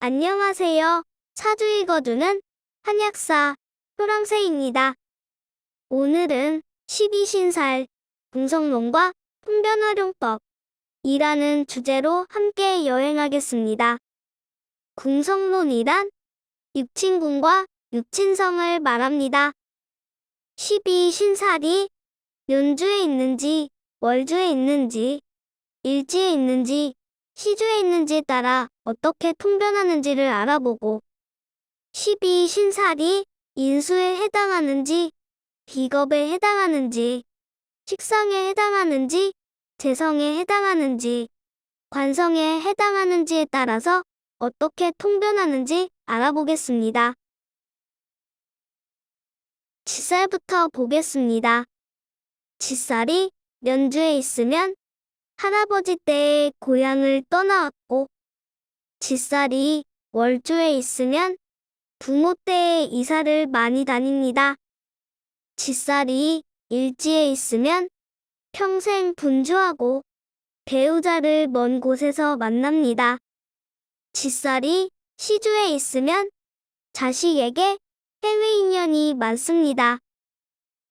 안녕하세요. 사주 읽어주는 한약사 효랑새입니다. 오늘은 12신살, 궁성론과 통변활용법이라는 주제로 함께 여행하겠습니다. 궁성론이란 육친궁과 육친성을 말합니다. 12신살이 연주에 있는지, 월주에 있는지, 일지에 있는지, 시주에 있는지에 따라 어떻게 통변하는지를 알아보고 12신살이 인수에 해당하는지, 비겁에 해당하는지, 식상에 해당하는지, 재성에 해당하는지, 관성에 해당하는지에 따라서 어떻게 통변하는지 알아보겠습니다. 지살부터 보겠습니다. 지살이 연주에 있으면 할아버지 때에 고향을 떠나왔고, 지살이 월주에 있으면 부모 때에 이사를 많이 다닙니다. 지살이 일지에 있으면 평생 분주하고 배우자를 먼 곳에서 만납니다. 지살이 시주에 있으면 자식에게 해외 인연이 많습니다.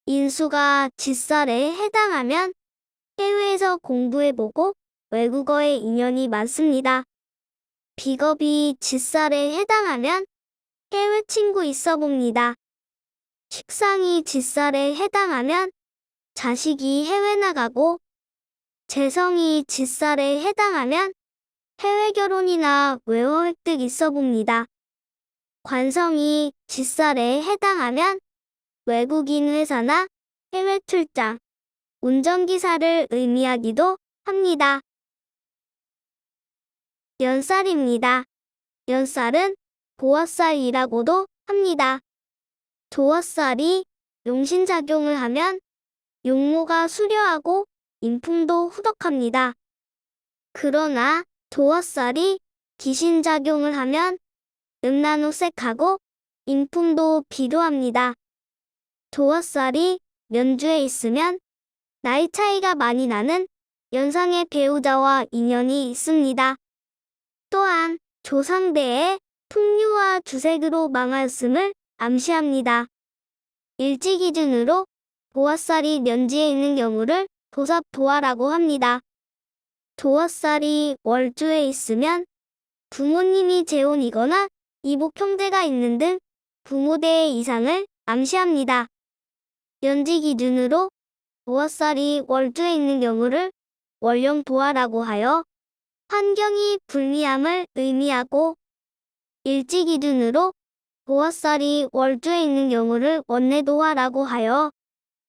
인수가 지살에 해당하면 해외에서 공부해보고 외국어에 인연이 많습니다. 비겁이 지살에 해당하면 해외 친구 있어봅니다. 식상이 지살에 해당하면 자식이 해외 나가고, 재성이 지살에 해당하면 해외 결혼이나 외화 획득 있어봅니다. 관성이 지살에 해당하면 외국인 회사나 해외 출장, 운전기사를 의미하기도 합니다. 연살입니다. 연살은 도화살이라고도 합니다. 도화살이 용신작용을 하면 용모가 수려하고 인품도 후덕합니다. 그러나 도화살이 기신작용을 하면 음란오색하고 인품도 비루합니다. 도화살이 면주에 있으면 나이 차이가 많이 나는 연상의 배우자와 인연이 있습니다. 또한 조상대에 풍류와 주색으로 망하였음을 암시합니다. 일지 기준으로 도화살이 면지에 있는 경우를 도삽도화라고 합니다. 도화살이 월주에 있으면 부모님이 재혼이거나 이복 형제가 있는 등 부모대의 이상을 암시합니다. 연지 기준으로 도화살이 월주에 있는 경우를 월령도화라고 하여 환경이 불미함을 의미하고, 일지 기준으로 도화살이 월주에 있는 경우를 원내도화라고 하여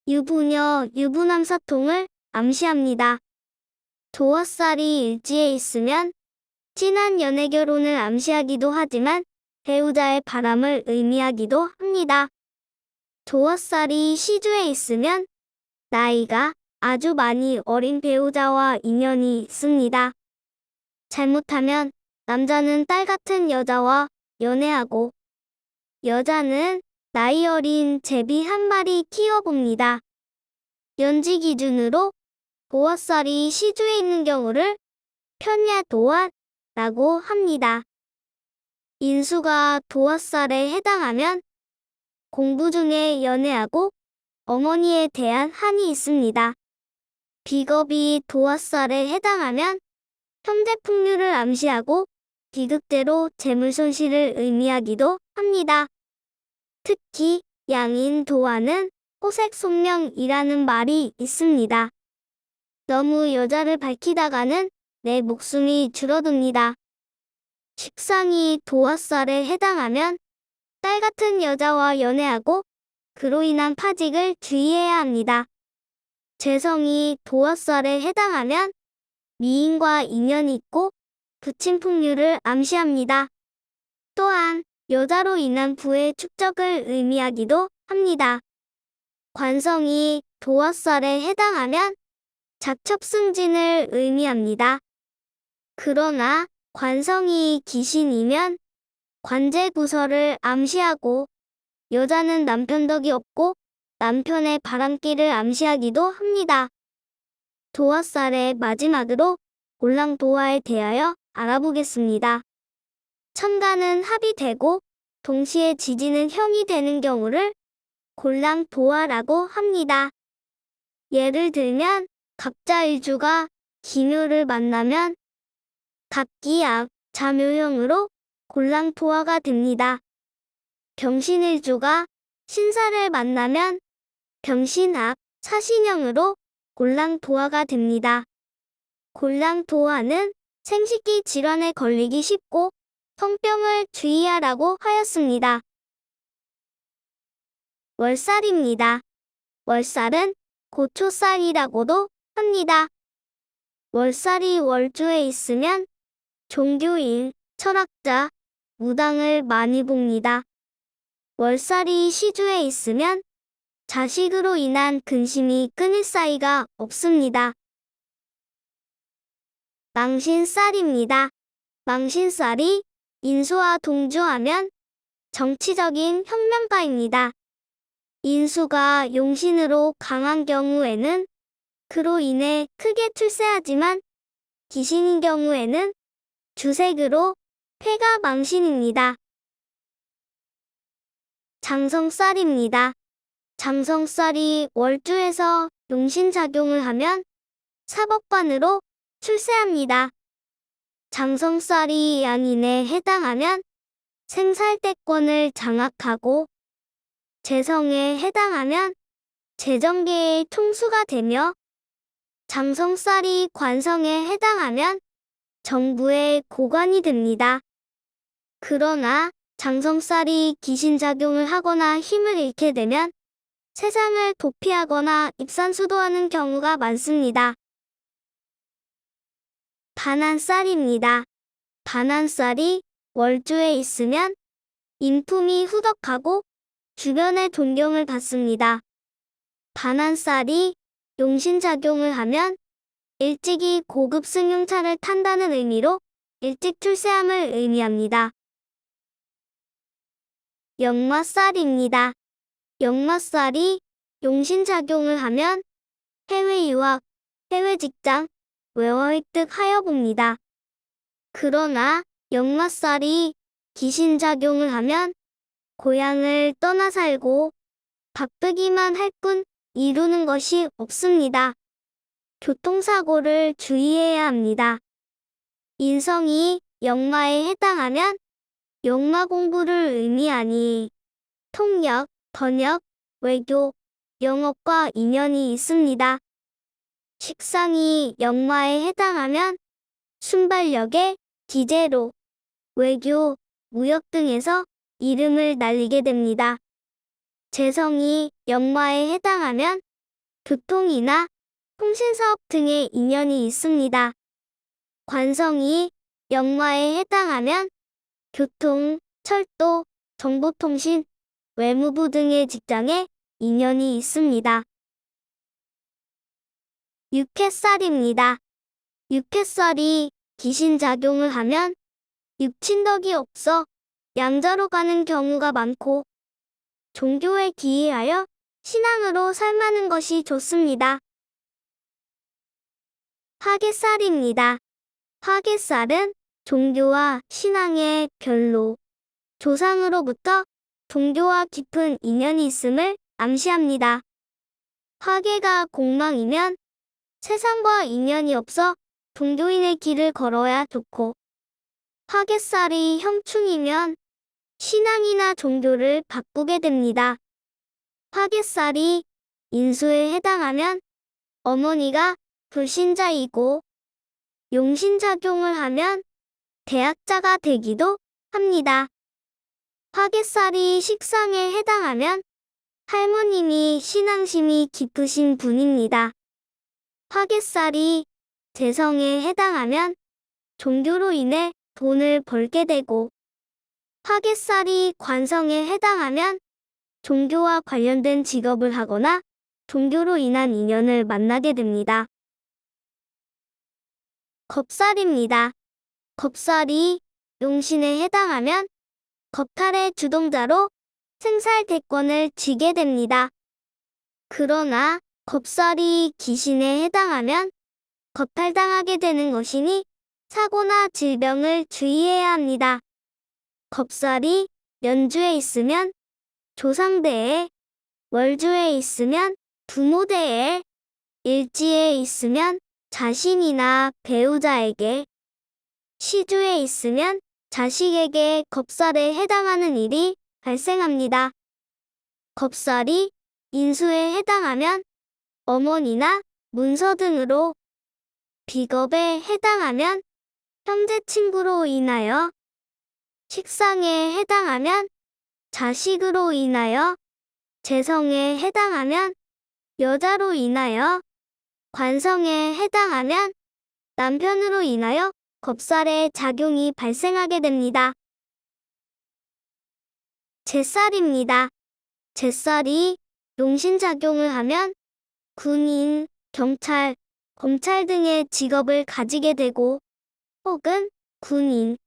유부녀, 유부남사통을 암시합니다. 도화살이 일지에 있으면 진한 연애 결혼을 암시하기도 하지만 배우자의 바람을 의미하기도 합니다. 도화살이 시주에 있으면 나이가 아주 많이 어린 배우자와 인연이 있습니다. 잘못하면 남자는 딸 같은 여자와 연애하고, 여자는 나이 어린 제비 한 마리 키워봅니다. 연지 기준으로 도화살이 시주에 있는 경우를 편야도화라고 합니다. 인수가 도화살에 해당하면 공부 중에 연애하고 어머니에 대한 한이 있습니다. 비겁이 도화살에 해당하면 형제 풍류를 암시하고 비극대로 재물 손실을 의미하기도 합니다. 특히 양인 도화는 호색 손명이라는 말이 있습니다. 너무 여자를 밝히다가는 내 목숨이 줄어듭니다. 식상이 도화살에 해당하면 딸 같은 여자와 연애하고 그로 인한 파직을 주의해야 합니다. 재성이 도화살에 해당하면 미인과 인연이 있고 부친 풍류를 암시합니다. 또한 여자로 인한 부의 축적을 의미하기도 합니다. 관성이 도화살에 해당하면 작첩승진을 의미합니다. 그러나 관성이 기신이면 관제구설을 암시하고, 여자는 남편 덕이 없고 남편의 바람기를 암시하기도 합니다. 도화살의 마지막으로 골랑도화에 대하여 알아보겠습니다. 천간은 합이 되고 동시에 지지는 형이 되는 경우를 골랑도화라고 합니다. 예를 들면 갑자일주가 기묘를 만나면 갑기압 자묘형으로 골랑도화가 됩니다. 병신일주가 신사를 만나면 병신압 사신형으로 골랑도화가 됩니다. 골랑도화는 생식기 질환에 걸리기 쉽고 성병을 주의하라고 하였습니다. 월살입니다. 월살은 고초살이라고도 합니다. 월살이 월주에 있으면 종교인, 철학자, 무당을 많이 봅니다. 월살이 시주에 있으면 자식으로 인한 근심이 끊일 사이가 없습니다. 망신살입니다. 망신살이 인수와 동조하면 정치적인 혁명가입니다. 인수가 용신으로 강한 경우에는 그로 인해 크게 출세하지만 기신인 경우에는 주색으로 폐가 망신입니다. 장성살입니다. 장성살이 월주에서 용신작용을 하면 사법관으로 출세합니다. 장성살이 양인에 해당하면 생살대권을 장악하고 재성에 해당하면 재정계의 총수가 되며 장성살이 관성에 해당하면 정부의 고관이 됩니다. 그러나 장성살이 기신작용을 하거나 힘을 잃게 되면 세상을 도피하거나 입산수도하는 경우가 많습니다. 반한살입니다. 반한살이 월주에 있으면 인품이 후덕하고 주변의 존경을 받습니다. 반한살이 용신작용을 하면 일찍이 고급 승용차를 탄다는 의미로 일찍 출세함을 의미합니다. 역마살입니다. 역마살이 용신작용을 하면 해외 유학, 해외 직장, 외화 획득 하여 봅니다. 그러나 역마살이 기신작용을 하면 고향을 떠나 살고 바쁘기만 할 뿐 이루는 것이 없습니다. 교통사고를 주의해야 합니다. 인성이 역마에 해당하면 역마 공부를 의미하니 통역, 번역, 외교, 영업과 인연이 있습니다. 식상이 역마에 해당하면 순발력에 기재로, 외교, 무역 등에서 이름을 날리게 됩니다. 재성이 역마에 해당하면 교통이나 통신사업 등의 인연이 있습니다. 관성이 역마에 해당하면 교통, 철도, 정보통신, 외무부 등의 직장에 인연이 있습니다. 육해살입니다. 육해살이 기신작용을 하면 육친덕이 없어 양자로 가는 경우가 많고 종교에 기이하여 신앙으로 삶하는 것이 좋습니다. 화개살입니다. 화개살은 종교와 신앙의 별로, 조상으로부터 종교와 깊은 인연이 있음을 암시합니다. 화개가 공망이면 세상과 인연이 없어 종교인의 길을 걸어야 좋고, 화개살이 형충이면 신앙이나 종교를 바꾸게 됩니다. 화개살이 인수에 해당하면 어머니가 불신자이고 용신작용을 하면 대학자가 되기도 합니다. 화개살이 식상에 해당하면 할머님이 신앙심이 깊으신 분입니다. 화개살이 재성에 해당하면 종교로 인해 돈을 벌게 되고, 화개살이 관성에 해당하면 종교와 관련된 직업을 하거나 종교로 인한 인연을 만나게 됩니다. 겁살입니다. 겁살이 용신에 해당하면 겁탈의 주동자로 생살대권을 쥐게 됩니다. 그러나 겁살이 기신에 해당하면 겁탈당하게 되는 것이니 사고나 질병을 주의해야 합니다. 겁살이 연주에 있으면 조상대에, 월주에 있으면 부모대에, 일지에 있으면 자신이나 배우자에게, 시주에 있으면 자식에게 겁살에 해당하는 일이 발생합니다. 겁살이 인수에 해당하면 어머니나 문서 등으로, 비겁에 해당하면 형제 친구로 인하여, 식상에 해당하면 자식으로 인하여, 재성에 해당하면 여자로 인하여, 관성에 해당하면 남편으로 인하여 겁살의 작용이 발생하게 됩니다. 제살입니다. 제살이 용신작용을 하면 군인, 경찰, 검찰 등의 직업을 가지게 되고 혹은 군인,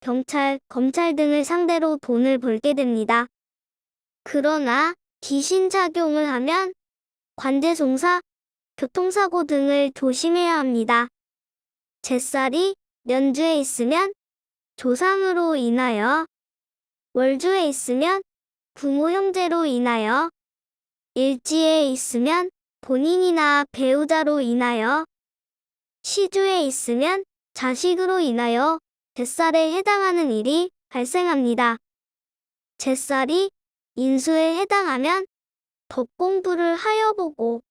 경찰, 검찰 등을 상대로 돈을 벌게 됩니다. 그러나 귀신작용을 하면 관제송사, 교통사고 등을 조심해야 합니다. 제살이 연주에 있으면 조상으로 인하여, 월주에 있으면 부모 형제로 인하여, 일지에 있으면 본인이나 배우자로 인하여, 시주에 있으면 자식으로 인하여 제살에 해당하는 일이 발생합니다. 제살이 인수에 해당하면 법 공부를 하여 보고,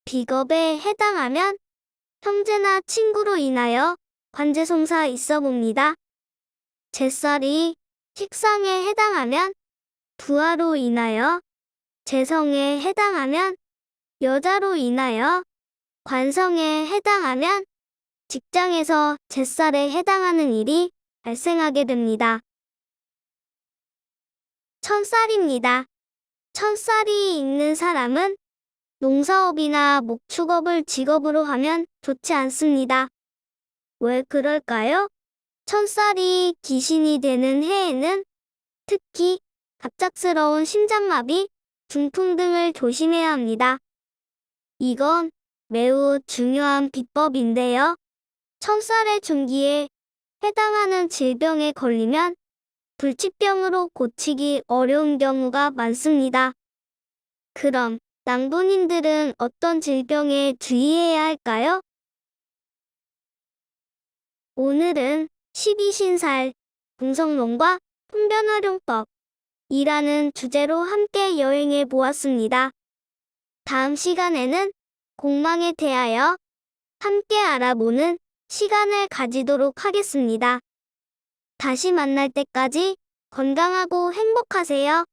비겁에 해당하면 형제나 친구로 인하여 관제송사 있어 봅니다. 제살이 식상에 해당하면 부하로 인하여, 재성에 해당하면 여자로 인하여, 관성에 해당하면 직장에서 제살에 해당하는 일이 발생하게 됩니다. 천살입니다. 천살이 있는 사람은 농사업이나 목축업을 직업으로 하면 좋지 않습니다. 왜 그럴까요? 천살이 귀신이 되는 해에는 특히 갑작스러운 심장마비, 중풍 등을 조심해야 합니다. 이건 매우 중요한 비법인데요. 천살의 중기에 해당하는 질병에 걸리면 불치병으로 고치기 어려운 경우가 많습니다. 그럼 낭보님들은 어떤 질병에 주의해야 할까요? 오늘은 12신살, 공성론과 통변활용법이라는 주제로 함께 여행해 보았습니다. 다음 시간에는 공망에 대하여 함께 알아보는 시간을 가지도록 하겠습니다. 다시 만날 때까지 건강하고 행복하세요.